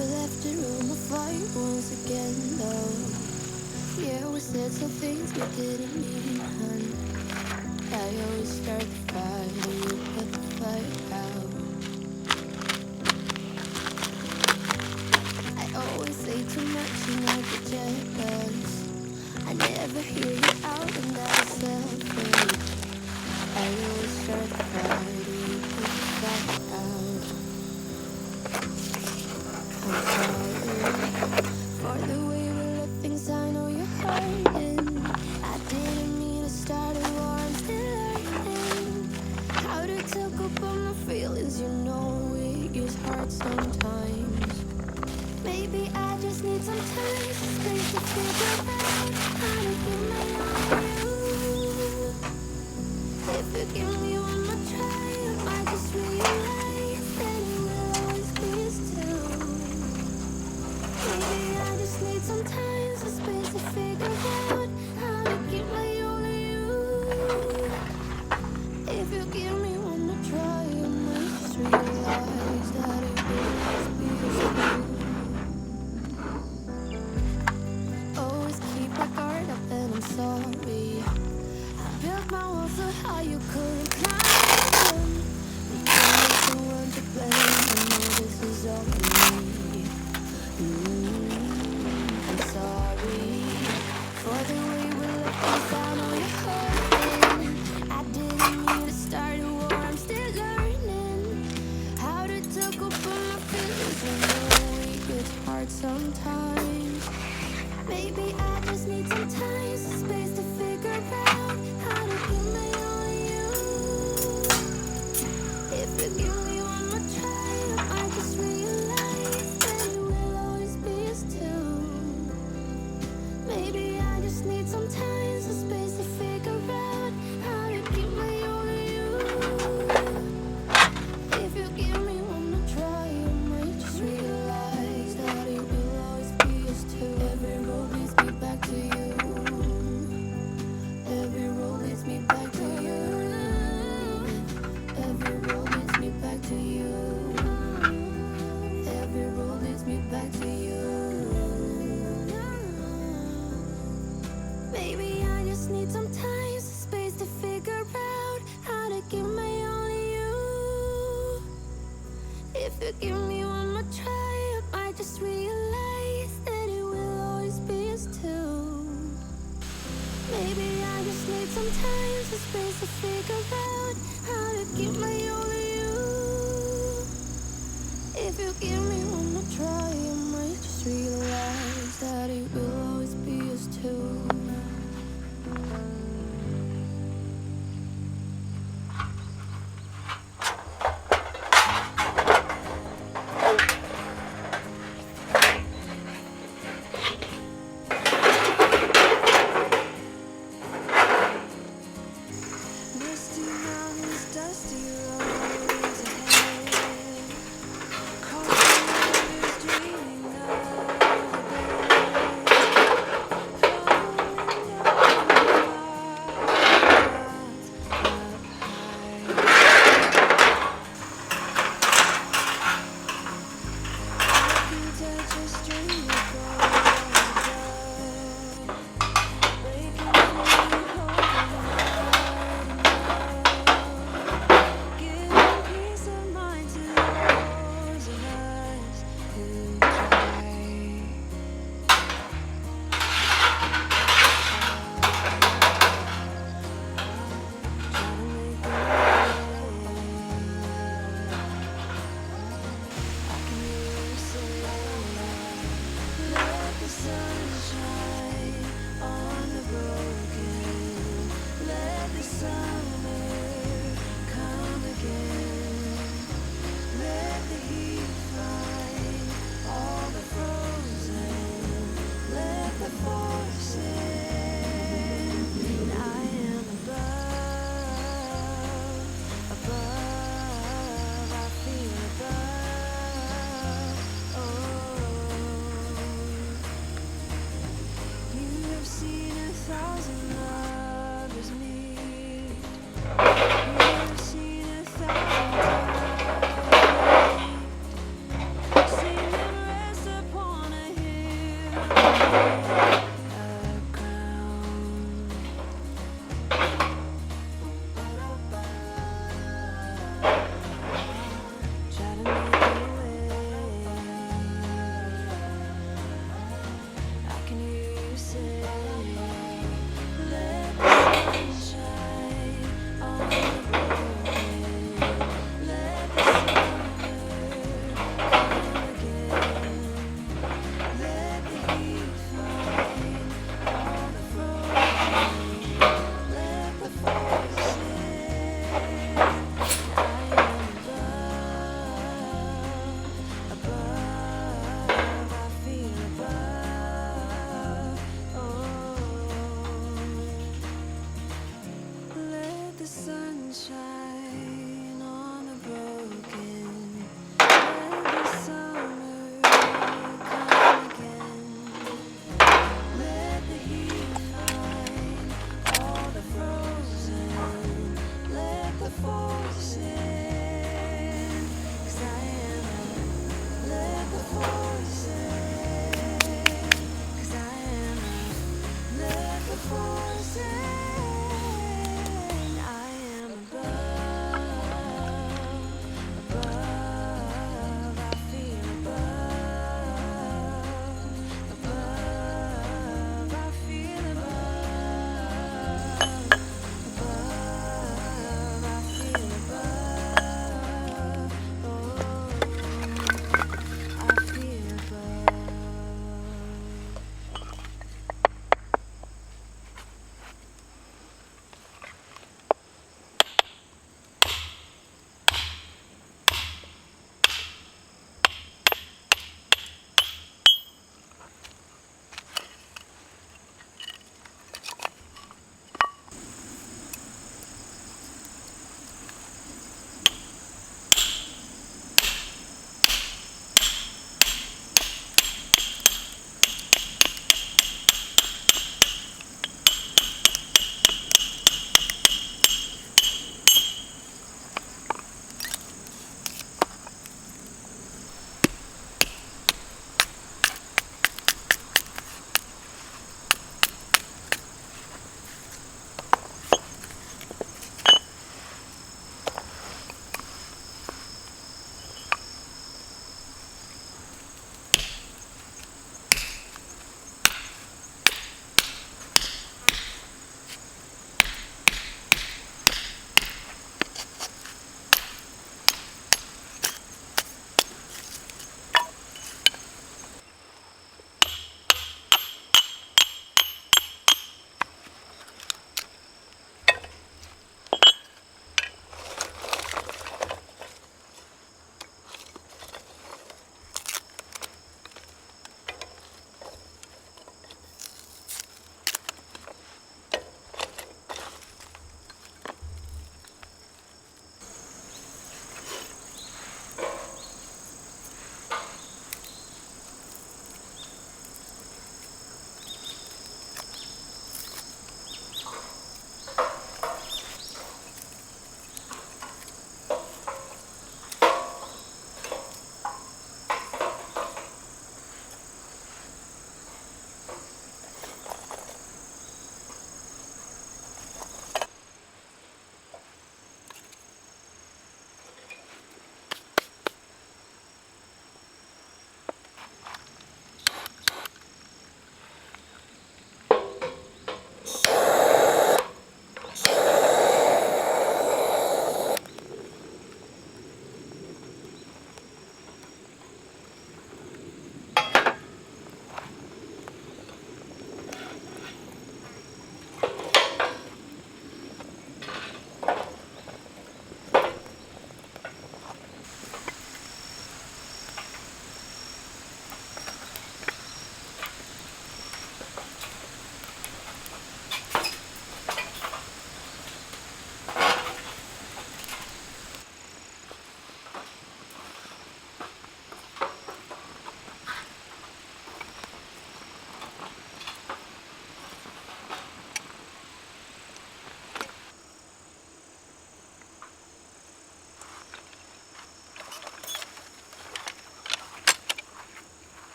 We left the room afire once again though. Yeah, we said some things we didn't mean, hun. I always start the fire and you put the fire out. I always say too much and I get jealous. I never hear you out and that is selfish. I always start the fire and you put the fire out. I'm sorry for the way we let things. I know you're hurting. I didn't mean to start a war. I'm still learning how to talk about my feelings. You know it gets hard sometimes. Maybe I just need some time, some space to figure out how to give my all to you. If you give me one more try, I might just realize that it will always be us two. Maybe I just need some time, some space to figure out how to give my all to you. If you give me one more try, I might just realize that it will always be us two. Always keep my guard up and I'm sorry. I built my walls so high you couldn't climb them. You can't the one to blame. I know this is all me. I'm sorry for the way we let things down. Oh, you're hurting. I didn't mean to start a war. I'm still learning how to talk about my feelings. You know it gets hard sometimes. Maybe I just need some time, some space to figure out how to give my all to you. If you give me one more try, I might just realize that it will always be us two. Maybe I just need some time, some space to figure out how to give my all to you. If you give me one more try, I might just realize that it will always be us two. Every road leads me back to you. Every road leads me back to you. Every road leads me back to you. Every road leads me back to you. Maybe I just need some time, some space to figure out how to give my all to you. If you give me one more try, I might just realize that it will always be us two. Maybe I just need some time, some space to figure out how to give my all to you. If you give me one more try, I might just realize that it will always be us two. Misty mountains, dusty roads ahead. Cold waters dreaming of a bed. Cold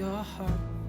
Your heart